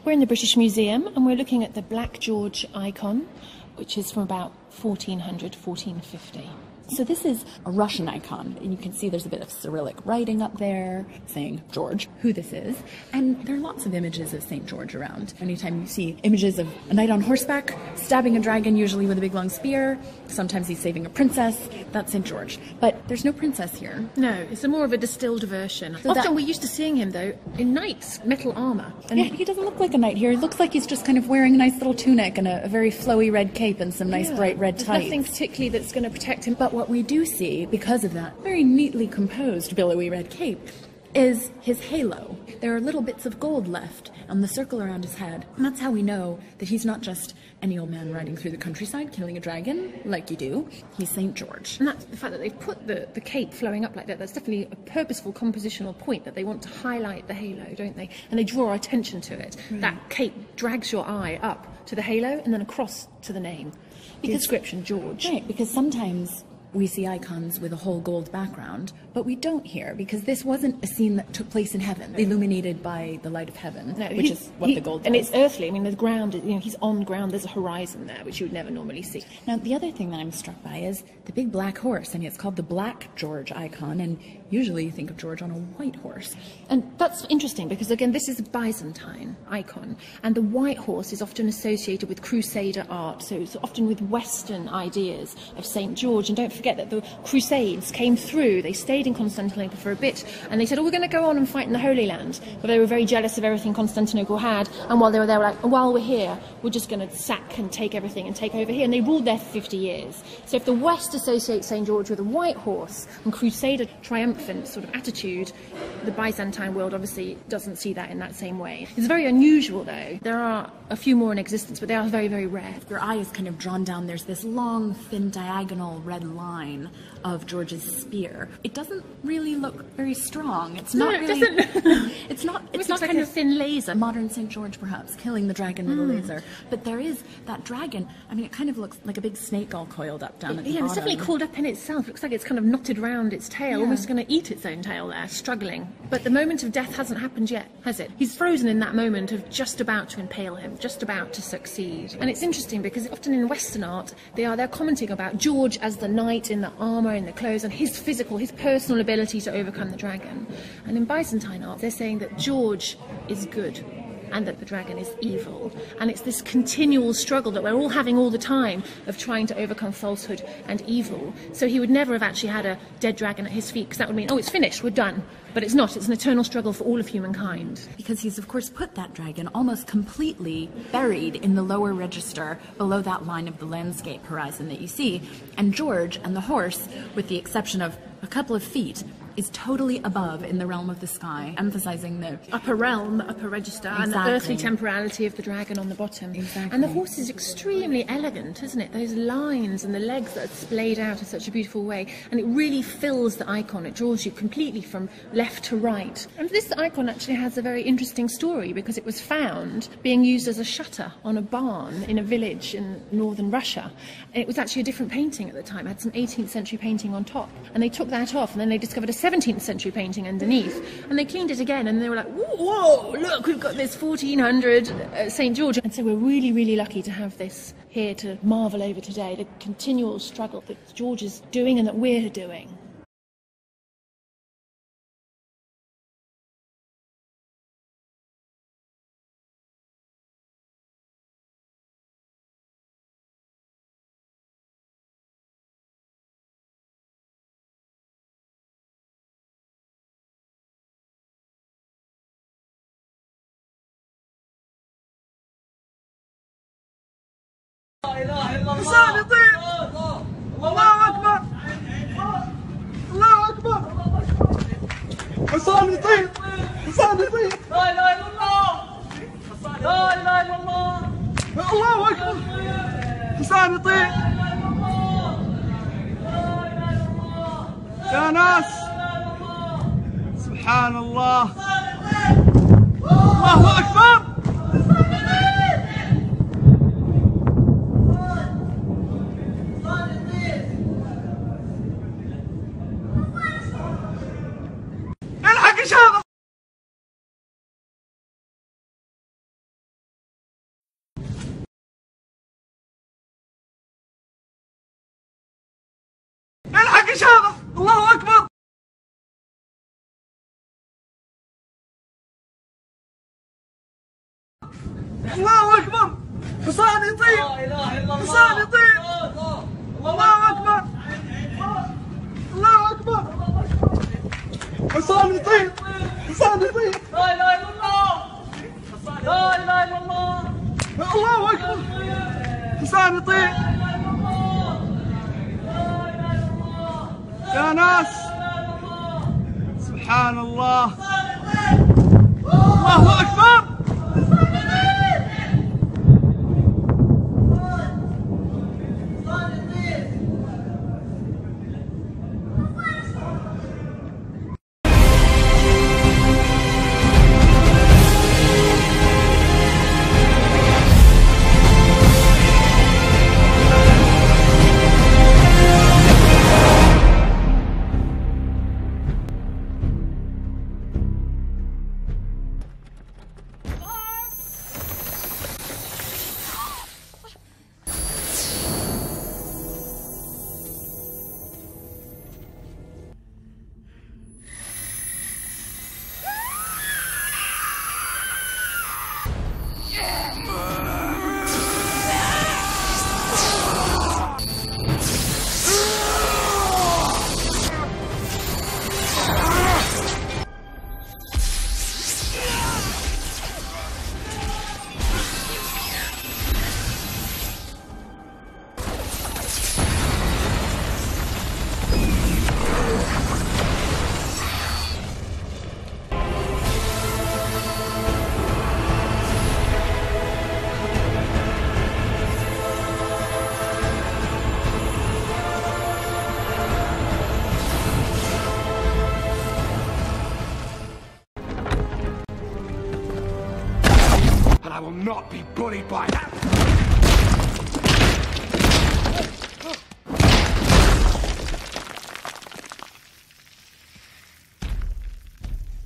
We're in the British Museum and we're looking at the Black George icon, which is from about 1400, 1450. So this is a Russian icon, and you can see there's a bit of Cyrillic writing up there saying George, who this is. And there are lots of images of St. George around. Anytime you see images of a knight on horseback stabbing a dragon, usually with a big long spear, sometimes he's saving a princess, that's St. George. But there's no princess here. No, it's more of a distilled version. So Often we're used to seeing him, though, in knight's metal armour. And yeah, he doesn't look like a knight here. He looks like he's just kind of wearing a nice little tunic and a very flowy red cape and some nice bright red tights. There's nothing particularly that's going to protect him. But what we do see, because of that very neatly composed billowy red cape, is his halo. There are little bits of gold left on the circle around his head. And that's how we know that he's not just any old man riding through the countryside killing a dragon, like you do. He's St. George. And that's the fact that they've put the cape flowing up like that. That's definitely a purposeful compositional point, that they want to highlight the halo, don't they? And they draw our attention to it. Right. That cape drags your eye up to the halo and then across to the name. The inscription, George. Right, because sometimes we see icons with a whole gold background, but we don't here, because this wasn't a scene that took place in heaven, illuminated by the light of heaven, which is what the gold does. And it's earthly. I mean, the ground, he's on ground. There's a horizon there, which you would never normally see. Now, the other thing that I'm struck by is the big black horse. I mean, it's called the Black George icon, and usually you think of George on a white horse. And that's interesting, because, again, this is a Byzantine icon, and the white horse is often associated with Crusader art, so it's often with Western ideas of St. George. And don't forget that the Crusades came through. They stayed in Constantinople for a bit, and they said, oh, we're going to go on and fight in the Holy Land. But they were very jealous of everything Constantinople had, and while they were there, were like, while we're here, we're just going to sack and take everything and take over here. And they ruled there for 50 years. So if the West associates St. George with a white horse and Crusader triumphant sort of attitude, the Byzantine world obviously doesn't see that in that same way. It's very unusual, though. There are a few more in existence, but they are very, very rare. If your eye is kind of drawn down, there's this long, thin, diagonal red line of George's spear. It doesn't really look very strong. It's not really. It's not. It's not like kind a thin laser. Modern St. George, perhaps, killing the dragon with a laser. But there is that dragon. I mean, it kind of looks like a big snake all coiled up down at the bottom. It's definitely coiled up in itself. It looks like it's kind of knotted round its tail, almost going to eat its own tail there, struggling. But the moment of death hasn't happened yet, has it? He's frozen in that moment of just about to impale him, just about to succeed. And it's interesting because often in Western art, they're commenting about George as the knight in the armour, in the clothes, and his physical, his personal ability to overcome the dragon. And in Byzantine art, they're saying that George is good and that the dragon is evil. And it's this continual struggle that we're all having all the time of trying to overcome falsehood and evil. So he would never have actually had a dead dragon at his feet, because that would mean, oh, it's finished, we're done. But it's not. It's an eternal struggle for all of humankind. Because he's, of course, put that dragon almost completely buried in the lower register below that line of the landscape horizon that you see. And George and the horse, with the exception of a couple of feet, is totally above in the realm of the sky, emphasizing the upper realm, the upper register, and the earthly temporality of the dragon on the bottom. Exactly. And the horse is extremely elegant, isn't it? Those lines and the legs that are splayed out in such a beautiful way, and it really fills the icon. It draws you completely from left to right. And this icon actually has a very interesting story, because it was found being used as a shutter on a barn in a village in northern Russia. And it was actually a different painting at the time. It had some 18th century painting on top. And they took that off, and then they discovered a 17th century painting underneath, and they cleaned it again, and they were like, whoa, look, we've got this 1400 St. George. And so we're really, really lucky to have this here to marvel over today, the continual struggle that George is doing and that we're doing. حسان يطير الله اكبر الله اكبر حسان يطير حسان يطير لا اله الا الله لا اله الا الله الله اكبر حسان يطير يا ناس سبحان الله الله اكبر. الله أكبر. حسين يطير. حسين يطير. الله أكبر. الله أكبر. حسين يطير. حسين يطير. لا إله إلا الله. لا إله إلا الله. الله أكبر. حسين يطير. يا ناس سبحان الله. الله أكبر. I will not be bullied by that.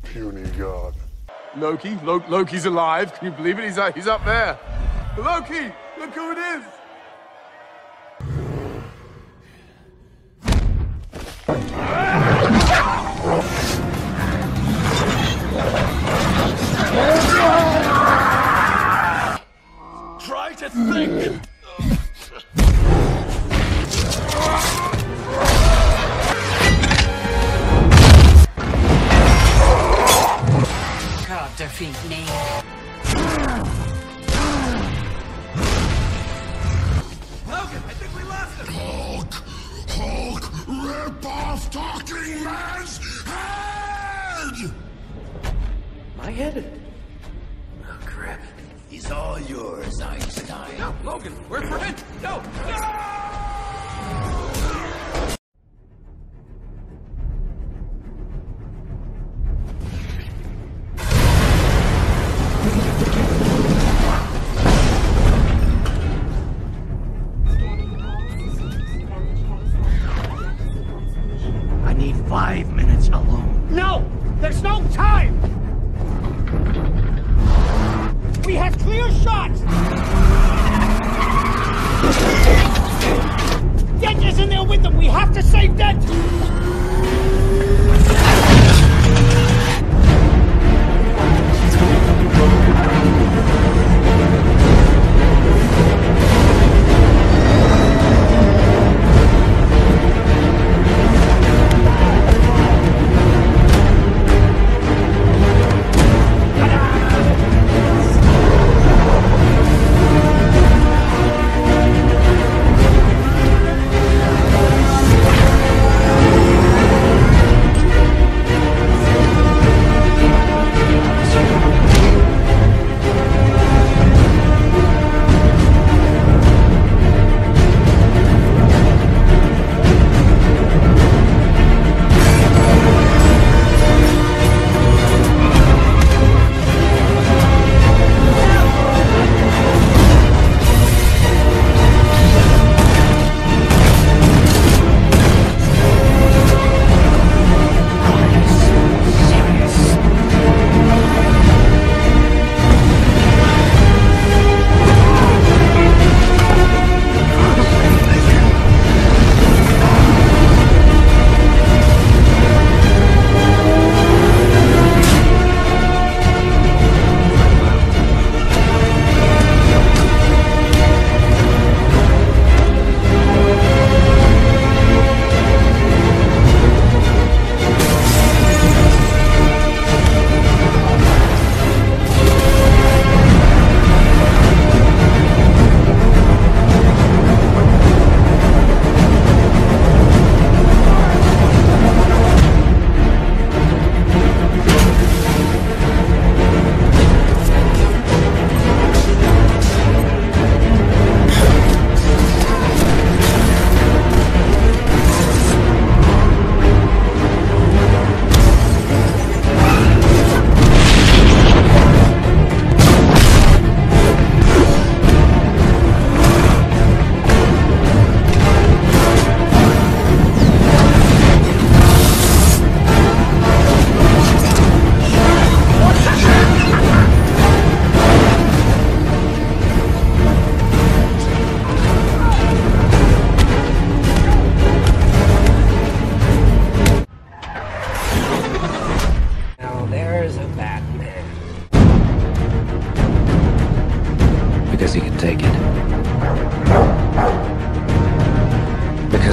Puny god. Loki's alive. Can you believe it? He's up there. Loki, look who it is. Try to think. Can't defeat me. Logan, I think we lost him. Hulk, rip off Talking Man's head! My head? Oh, crap. He's all yours, Einstein. No, Logan, we're friends. No, no! I need 5 minutes alone. No! There's no time! We have clear shots! Dent is in there with them! We have to save Dent!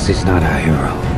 Because he's not our hero.